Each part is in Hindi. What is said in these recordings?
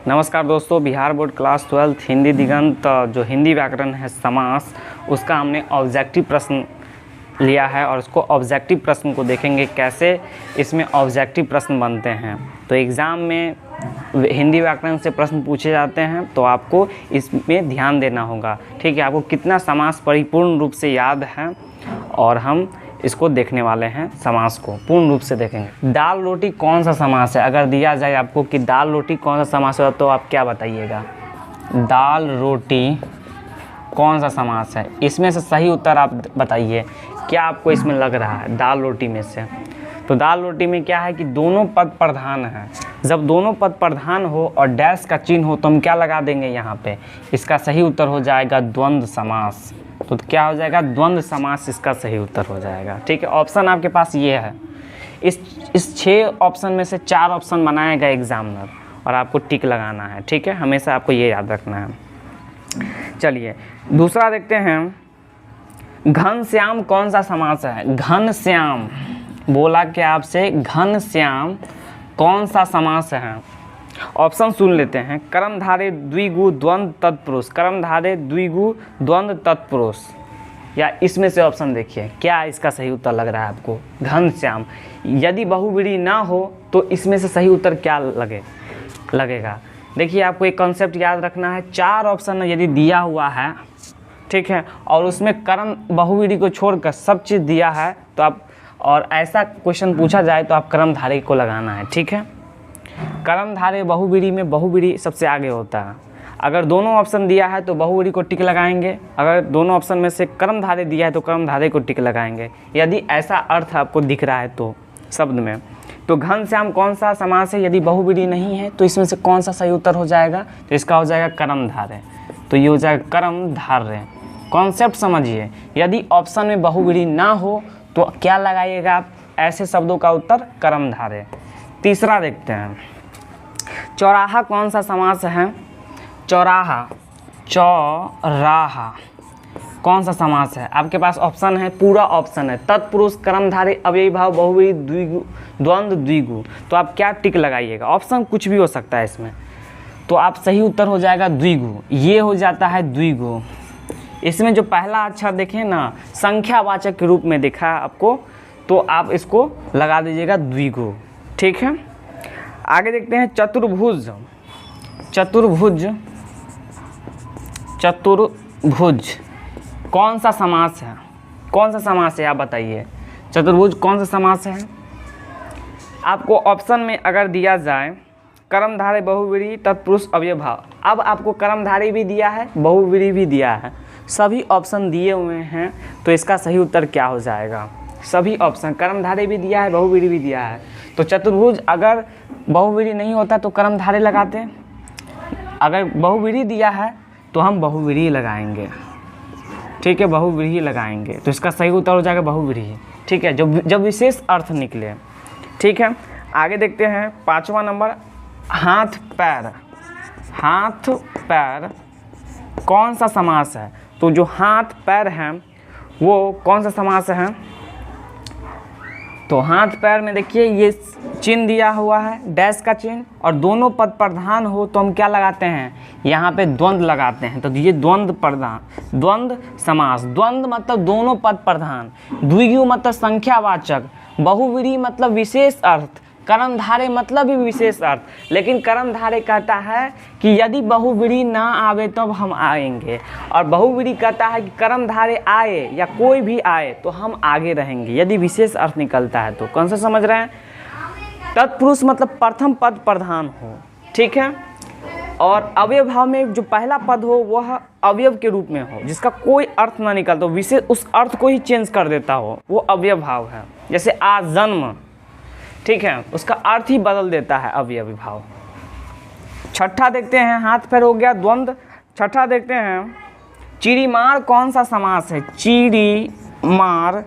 नमस्कार दोस्तों, बिहार बोर्ड क्लास 12 हिंदी दिगंत जो हिंदी व्याकरण है समास, उसका हमने ऑब्जेक्टिव प्रश्न लिया है और उसको ऑब्जेक्टिव प्रश्न को देखेंगे कैसे इसमें ऑब्जेक्टिव प्रश्न बनते हैं। तो एग्ज़ाम में हिंदी व्याकरण से प्रश्न पूछे जाते हैं तो आपको इसमें ध्यान देना होगा। ठीक है, आपको कितना समास परिपूर्ण रूप से याद है और हम इसको देखने वाले हैं, समास को पूर्ण रूप से देखेंगे। दाल रोटी कौन सा समास है? अगर दिया जाए आपको कि दाल रोटी कौन सा समास है तो आप क्या बताइएगा? दाल रोटी कौन सा समास है? इसमें से सही उत्तर आप बताइए, क्या आपको इसमें लग रहा है दाल रोटी में से? तो दाल रोटी में क्या है कि दोनों पद प्रधान हैं। जब दोनों पद प्रधान हो और डैश का चिन्ह हो तो हम क्या लगा देंगे यहाँ पे? इसका सही उत्तर हो जाएगा द्वंद्व समास। तो क्या हो जाएगा? द्वंद्व समास इसका सही उत्तर हो जाएगा। ठीक है, ऑप्शन आपके पास ये है। इस 6 ऑप्शन में से 4 ऑप्शन बनाएगा एग्जामिनर और आपको टिक लगाना है। ठीक है, हमेशा आपको ये याद रखना है। चलिए दूसरा देखते हैं, घनश्याम कौन सा समास है? घनश्याम बोला कि आपसे घनश्याम कौन सा समास है? ऑप्शन सुन लेते हैं। कर्मधारय द्विगु द्वंद्व तत्पुरुष, कर्मधारय द्विगु द्वंद्व तत्पुरुष, या इसमें से ऑप्शन देखिए क्या इसका सही उत्तर लग रहा है आपको? घनश्याम। यदि बहुव्रीहि ना हो तो इसमें से सही उत्तर क्या लगेगा? देखिए, आपको एक कॉन्सेप्ट याद रखना है। 4 ऑप्शन यदि दिया हुआ है, ठीक है, और उसमें कर्म बहुव्रीहि को छोड़कर सब चीज़ दिया है तो आप, और ऐसा क्वेश्चन पूछा जाए तो आप कर्मधारय को लगाना है। ठीक है, कर्मधारय बहुव्रीहि में बहुव्रीहि सबसे आगे होता है। अगर दोनों ऑप्शन दिया है तो बहुव्रीहि को टिक लगाएंगे, अगर दोनों ऑप्शन में से कर्मधारय दिया है तो कर्मधारय को टिक लगाएंगे, यदि ऐसा अर्थ आपको दिख रहा है तो शब्द में। तो घनश्याम कौन सा समास है? यदि बहुव्रीहि नहीं है तो इसमें से कौन सा सही उत्तर हो जाएगा? तो इसका हो जाएगा कर्मधारय। तो ये हो जाएगा कर्मधारय। कॉन्सेप्ट समझिए, यदि ऑप्शन में बहुव्रीहि ना हो तो क्या लगाइएगा आप? ऐसे शब्दों का उत्तर कर्मधारय। तीसरा देखते हैं, चौराहा कौन सा समास है? चौराहा, चौराहा कौन सा समास है? आपके पास ऑप्शन है, पूरा ऑप्शन है, तत्पुरुष, कर्मधारय, अव्ययी भाव, बहुव्रीहि, द्विगु, द्वंद्व, द्विगु। तो आप क्या टिक लगाइएगा? ऑप्शन कुछ भी हो सकता है इसमें, तो आप सही उत्तर हो जाएगा द्विगु। ये हो जाता है द्विगु। इसमें जो पहला अक्षर देखें ना, संख्यावाचक के रूप में दिखा आपको, तो आप इसको लगा दीजिएगा द्विगु। ठीक है, आगे देखते हैं, चतुर्भुज। चतुर्भुज, चतुर्भुज कौन सा समास है? कौन सा समास है आप बताइए? चतुर्भुज कौन सा समास है? आपको ऑप्शन में अगर दिया जाए कर्मधारय बहुव्रीहि तत्पुरुष अव्ययी भाव, अब आपको कर्मधारय भी दिया है, बहुव्रीहि भी दिया है, सभी ऑप्शन दिए हुए हैं, तो इसका सही उत्तर क्या हो जाएगा? सभी ऑप्शन, कर्मधारय भी दिया है, बहुव्रीहि भी दिया है, तो चतुर्भुज अगर बहुव्रीहि नहीं होता तो कर्मधारय लगाते, अगर बहुव्रीहि दिया है तो हम बहुव्रीहि लगाएंगे। ठीक है, बहुव्रीहि लगाएंगे, तो इसका सही उत्तर हो जाएगा बहुव्रीहि। ठीक है, जब विशेष अर्थ निकले। ठीक है, आगे देखते हैं 5वां नंबर, हाथ पैर। हाथ पैर कौन सा समास है? तो जो हाथ पैर हैं वो कौन सा समास है? तो हाथ पैर में देखिए ये चिन्ह दिया हुआ है, डैश का चिन्ह, और दोनों पद प्रधान हो तो हम क्या लगाते हैं? यहाँ पे द्वंद्व लगाते हैं। तो ये द्वंद्व प्रधान, द्वंद्व समास। द्वंद्व मतलब दोनों पद प्रधान, द्विगु मतलब संख्यावाचक, बहुव्रीहि मतलब विशेष अर्थ, कर्मधारय मतलब भी विशेष अर्थ। लेकिन कर्मधारय कहता है कि यदि बहुव्रीहि ना आवे तब हम आएंगे, और बहुव्रीहि कहता है कि कर्मधारय आए या कोई भी आए तो हम आगे रहेंगे, यदि विशेष अर्थ निकलता है तो। कौन सा समझ रहे हैं? तत्पुरुष मतलब प्रथम पद प्रधान हो। ठीक है, और अवयव भाव में जो पहला पद हो वह अवयव के रूप में हो, जिसका कोई अर्थ ना निकलता हो, विशेष उस अर्थ को ही चेंज कर देता हो, वो अवयव भाव है। जैसे आज जन्म, ठीक है, उसका अर्थ ही बदल देता है अवयवी भाव। छठा देखते हैं, हाथ पैर हो गया द्वंद्व। छठा देखते हैं, चिड़ीमार कौन सा समास है? चिड़ीमार,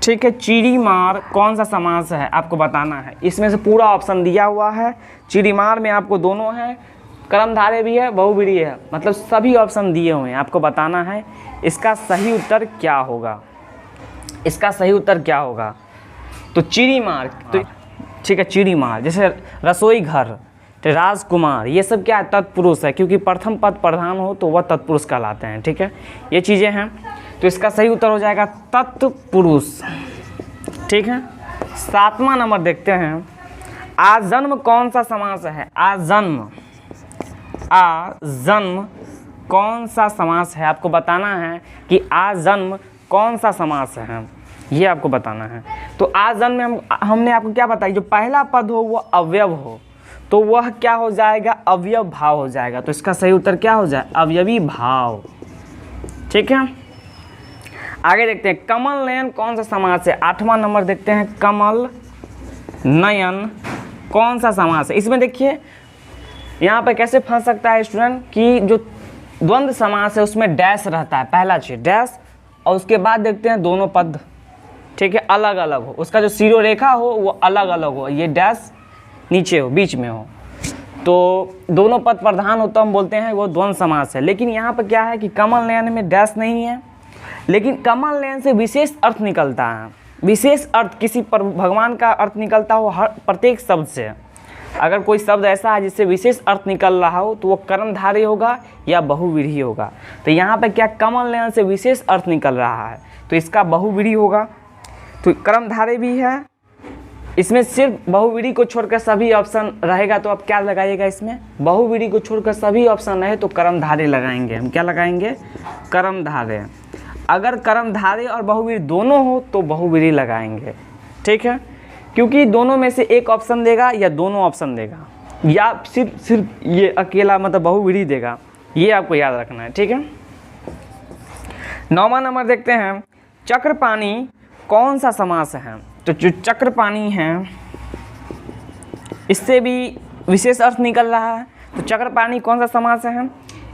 ठीक है, चिड़ीमार कौन सा समास है आपको बताना है। इसमें से पूरा ऑप्शन दिया हुआ है। चिड़ीमार में आपको दोनों है, कर्मधारय भी है, बहुव्रीहि है, मतलब सभी ऑप्शन दिए हुए हैं, आपको बताना है इसका सही उत्तर क्या होगा। इसका सही उत्तर क्या होगा? तो चिड़ीमार, तो ठीक है, चिड़ीमार जैसे रसोई घर, राजकुमार, ये सब क्या है, तत्पुरुष है, क्योंकि प्रथम पद प्रधान हो तो वह तत्पुरुष कहलाते हैं। ठीक है, ये चीज़ें हैं। तो इसका सही उत्तर हो जाएगा तत्पुरुष। ठीक है, 7वां नंबर देखते हैं, आजन्म कौन सा समास है? आजन्म, आजन्म कौन सा समास है? आपको बताना है कि आजन्म कौन सा समास है, ये आपको बताना है। तो आजन्म में हमने आपको क्या बताया, जो पहला पद हो वो अवयव हो तो वह क्या हो जाएगा, अवयव भाव हो जाएगा। तो इसका सही उत्तर क्या हो जाए, अवयवी भाव। ठीक है, आगे देखते हैं, कमल नयन कौन सा समास है? 8वां नंबर देखते हैं, कमल नयन कौन सा समास है? इसमें देखिए यहाँ पे कैसे फंस सकता है स्टूडेंट कि जो द्वंद्व समास है उसमें डैश रहता है, पहला चीज डैश, और उसके बाद देखते हैं दोनों पद, ठीक है, अलग अलग हो, उसका जो शिरो रेखा हो वो अलग अलग हो, ये डैश नीचे हो, बीच में हो, तो दोनों पद प्रधान हो तो हम बोलते हैं वो द्वंद्व समास है। लेकिन यहाँ पर क्या है कि कमल नयन में डैश नहीं है, लेकिन कमल नयन से विशेष अर्थ निकलता है, विशेष अर्थ किसी पर भगवान का अर्थ निकलता हो हर प्रत्येक शब्द से। अगर कोई शब्द ऐसा है जिससे विशेष अर्थ निकल रहा हो तो वो कर्मधारय होगा या बहुव्रीहि होगा। तो यहाँ पे क्या, कमल नयन से विशेष अर्थ निकल रहा है तो इसका बहुव्रीहि होगा। तो कर्मधारय भी है, इसमें सिर्फ बहुव्रीहि को छोड़कर सभी ऑप्शन रहेगा तो आप क्या लगाइएगा, इसमें बहुव्रीहि को छोड़कर सभी ऑप्शन रहे तो कर्मधारय लगाएंगे। हम क्या लगाएंगे, कर्मधारय। अगर कर्मधारय और बहुव्रीहि दोनों हो तो बहुव्रीहि लगाएंगे। ठीक है, क्योंकि दोनों में से एक ऑप्शन देगा या दोनों ऑप्शन देगा या सिर्फ ये अकेला मतलब बहुव्रीहि देगा, ये आपको याद रखना है। ठीक है, 9वां नंबर देखते हैं, चक्रपाणी कौन सा समास है? तो जो चक्रपाणी है इससे भी विशेष अर्थ निकल रहा है, तो चक्रपाणी कौन सा समास है?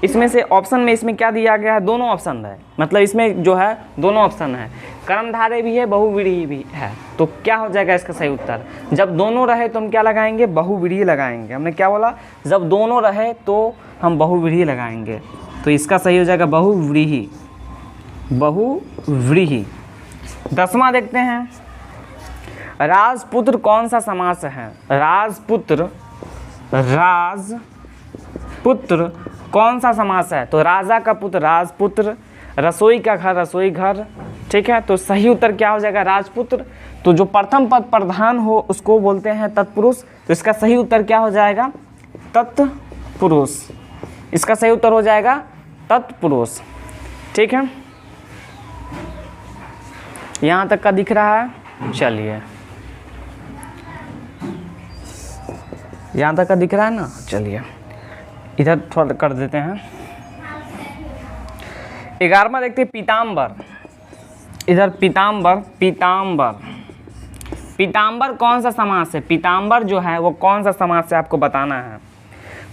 इसमें से ऑप्शन में इसमें क्या दिया गया है, दोनों ऑप्शन है, मतलब इसमें जो है दोनों ऑप्शन है, कर्मधारय भी है बहुव्रीहि भी है। तो क्या हो जाएगा इसका सही उत्तर, जब दोनों रहे तो हम क्या लगाएंगे, बहुव्रीहि लगाएंगे। हमने क्या बोला, जब दोनों रहे तो हम बहुव्रीहि लगाएंगे। तो इसका सही हो जाएगा बहुव्रीहि, बहुव्रीहि। 10वां देखते हैं, राजपुत्र कौन सा समास है? राजपुत्र, राजपुत्र कौन सा समास है? तो राजा का पुत्र राजपुत्र, रसोई का घर रसोई घर। ठीक है, तो सही उत्तर क्या हो जाएगा, राजपुत्र। तो जो प्रथम पद प्रधान हो उसको बोलते हैं तत्पुरुष। तो इसका सही उत्तर क्या हो जाएगा, तत्पुरुष। इसका सही उत्तर हो जाएगा तत्पुरुष। ठीक है, यहाँ तक का दिख रहा है, चलिए यहाँ तक का दिख रहा है ना, चलिए इधर थोड़ा कर देते हैं। 11वां देखते हैं, पीताम्बर। इधर पीताम्बर, पीताम्बर, पीताम्बर कौन सा समास है? पीताम्बर जो है वो कौन सा समास है आपको बताना है।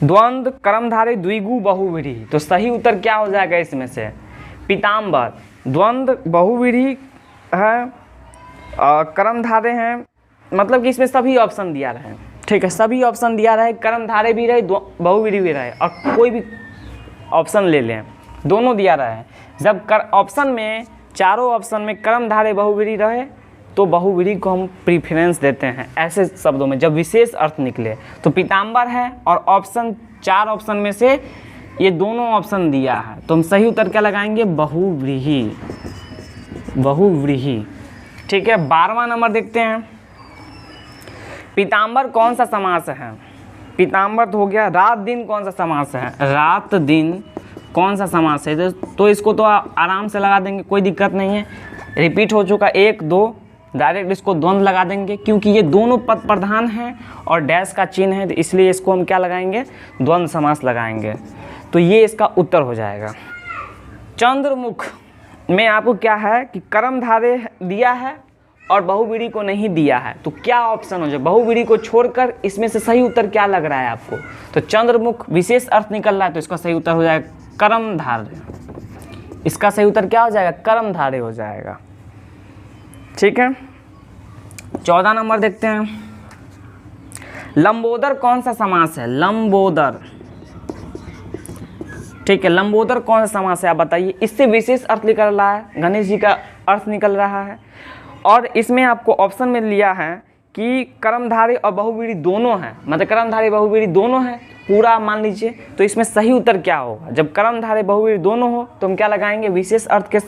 द्वंद्व, कर्मधारय, द्विगु, बहुव्रीहि। तो सही उत्तर क्या हो जाएगा इसमें से, पीताम्बर। द्वंद्व, बहुव्रीहि है, कर्मधारय है, मतलब कि इसमें सभी ऑप्शन दिया रहे। ठीक है, सभी ऑप्शन दिया रहे, कर्मधारय भी रहे, बहुव्रीहि भी रहे, और कोई भी ऑप्शन ले लें, दोनों दिया रहा है। जब ऑप्शन में, चारों ऑप्शन में कर्मधारय बहुव्रीहि रहे तो बहुव्रीहि को हम प्रीफरेंस देते हैं ऐसे शब्दों में, जब विशेष अर्थ निकले। तो पीताम्बर है और ऑप्शन, 4 ऑप्शन में से ये दोनों ऑप्शन दिया है, तो हम सही उत्तर क्या लगाएंगे, बहुव्रीहि, बहुव्रीहि। ठीक है, 12वां नंबर देखते हैं, पीताम्बर कौन सा समास है? पीताम्बर तो हो गया। रात दिन कौन सा समास है? रात दिन कौन सा समास है? तो इसको तो आराम से लगा देंगे, कोई दिक्कत नहीं है, रिपीट हो चुका 1 2, डायरेक्ट इसको द्वंद्व लगा देंगे, क्योंकि ये दोनों पद प्रधान हैं और डैश का चिन्ह है, तो इसलिए इसको हम क्या लगाएंगे, द्वंद्व समास लगाएंगे। तो ये इसका उत्तर हो जाएगा। चंद्रमुख में आपको क्या है कि कर्मधारय दिया है और बहुव्रीहि को नहीं दिया है, तो क्या ऑप्शन हो जाए, बहुव्रीहि को छोड़कर इसमें से सही उत्तर क्या लग रहा है आपको? तो चंद्रमुख विशेष अर्थ निकल रहा है, तो इसका सही उत्तर हो जाएगा कर्मधारय। इसका सही उत्तर क्या हो जाएगा, कर्मधारय हो जाएगा। ठीक है, 14 नंबर देखते हैं, लंबोदर कौन सा समास है? लंबोदर। ठीक है, लंबोदर कौन सा समास है आप बताइए। इससे विशेष अर्थ निकल रहा है, गणेश जी का अर्थ निकल रहा है, और इसमें आपको ऑप्शन में लिया है कि कर्मधारय और बहुव्रीहि दोनों हैं, मतलब कर्मधारय बहुव्रीहि दोनों हैं पूरा मान लीजिए, तो इसमें सही उत्तर क्या होगा? जब कर्मधारय बहुव्रीहि दोनों हो तो हम क्या लगाएंगे? विशेष अर्थ के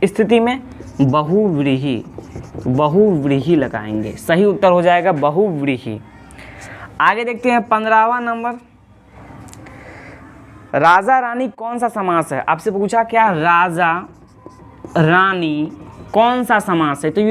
स्थिति में बहुव्रीहि, बहुव्रीहि लगाएंगे। सही उत्तर हो जाएगा बहुव्रीहि। आगे देखते हैं 15वां नंबर, राजा रानी कौन सा समास है? आपसे पूछा क्या राजा रानी कौन सा समास है, तो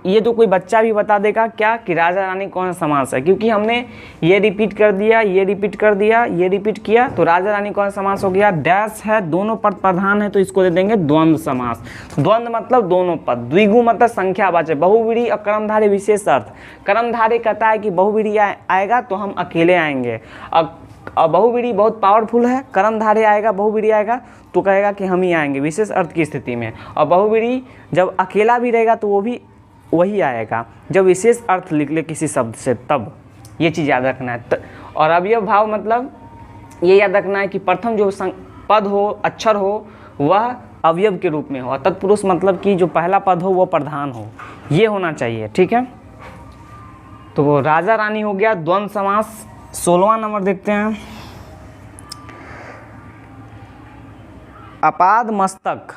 ये तो कोई बच्चा भी बता देगा क्या कि राजा रानी कौन सा समास है, क्योंकि हमने ये रिपीट कर दिया, ये रिपीट कर दिया, ये रिपीट किया, तो राजा रानी कौन सा समास हो गया? डैश है, दोनों पद प्रधान है, तो इसको दे देंगे द्वंद्व समास। द्वंद्व मतलब दोनों पद, द्विगु मतलब संख्यावाचक, बहुव्रीहि और कर्मधारय विशेष अर्थ। कर्मधारय कहता है कि बहुव्रीहि आएगा तो हम अकेले आएंगे, और बहुव्रीहि बहुत पावरफुल है, कर्मधारय आएगा बहुव्रीहि आएगा तो कहेगा कि हम ही आएंगे विशेष अर्थ की स्थिति में, और बहुव्रीहि जब अकेला भी रहेगा तो वो भी वही आएगा जब विशेष अर्थ लिख ले किसी शब्द से, तब ये चीज़ याद रखना है। और अवयव भाव मतलब ये याद रखना है कि प्रथम जो पद हो, अक्षर हो, वह अवयव के रूप में हो, और तत्पुरुष मतलब कि जो पहला पद हो वो प्रधान हो, ये होना चाहिए, ठीक है। तो वो राजा रानी हो गया द्वंद्व समास। 16वां नंबर देखते हैं, अपाद मस्तक।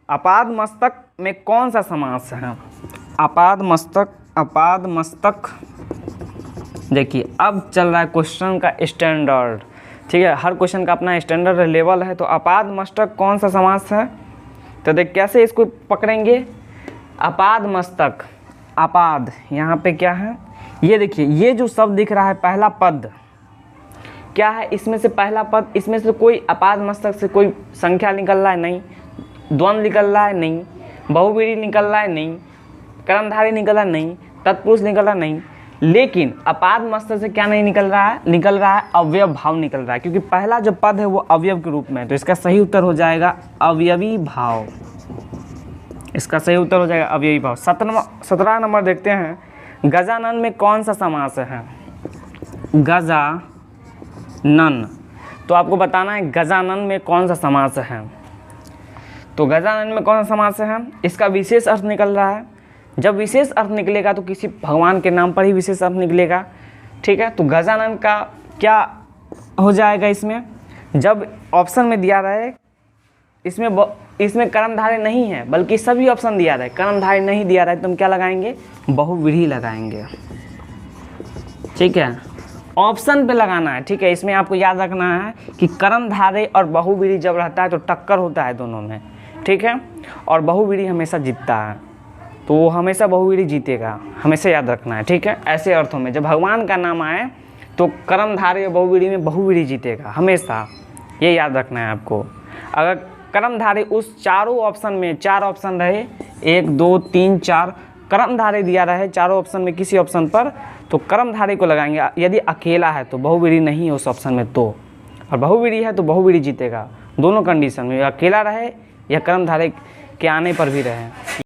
अपाद मस्तक में कौन सा समास है? अपाद मस्तक देखिए अब चल रहा है क्वेश्चन का स्टैंडर्ड, ठीक है, हर क्वेश्चन का अपना स्टैंडर्ड लेवल है। तो अपाद मस्तक कौन सा समास है? तो देख कैसे इसको पकड़ेंगे। अपाद मस्तक, अपाद यहाँ पे क्या है? ये देखिए, ये जो शब्द दिख रहा है पहला पद क्या है? इसमें से पहला पद, इसमें से कोई अपाद मस्तक से कोई संख्या निकल रहा है नहीं, द्वंद्व निकल रहा है नहीं, बहुव्रीहि निकल रहा है नहीं, कर्मधारय निकल रहा है नहीं, तत्पुरुष निकल रहा नहीं, लेकिन अपाद मस्तक से क्या नहीं निकल रहा है? निकल रहा है अवयव भाव निकल रहा है, क्योंकि पहला जो पद है वो अवयव के रूप में है, तो इसका सही उत्तर हो जाएगा अवयवी भाव। इसका सही उत्तर हो जाएगा अवयवी भाव। 17वां नंबर देखते हैं, गजानन में कौन सा समास है? गजानन, तो आपको बताना है गजानन में कौन सा समास है। तो गजानन में कौन सा समास है? इसका विशेष अर्थ निकल रहा है। जब विशेष अर्थ निकलेगा तो किसी भगवान के नाम पर ही विशेष अर्थ निकलेगा, ठीक है। तो गजानन का क्या हो जाएगा इसमें? जब ऑप्शन में दिया रहे इसमें कर्मधारय नहीं है, बल्कि सभी ऑप्शन दिया रहा है, कर्मधारय नहीं दिया रहा है, तो हम क्या लगाएंगे? बहुव्रीहि लगाएंगे, ठीक है। ऑप्शन पे लगाना है, ठीक है। इसमें आपको याद रखना है कि कर्मधारय और बहुव्रीहि जब रहता है तो टक्कर होता है दोनों में, ठीक है, और बहुव्रीहि हमेशा जीतता है, तो वो हमेशा बहुव्रीहि जीतेगा, हमेशा याद रखना है, ठीक है। ऐसे अर्थों में जब भगवान का नाम आए तो कर्मधारय और बहुव्रीहि में बहुव्रीहि जीतेगा हमेशा, ये याद रखना है आपको। अगर कर्मधारय उस चारों ऑप्शन में, 4 ऑप्शन रहे, 1 2 3 4 कर्मधारय दिया रहे चारों ऑप्शन में किसी ऑप्शन पर, तो कर्मधारय को लगाएंगे। यदि अकेला है तो बहुव्रीहि नहीं है उस ऑप्शन में तो, और बहुव्रीहि है तो बहुव्रीहि जीतेगा, दोनों कंडीशन में, अकेला रहे या कर्मधारय के आने पर भी रहे।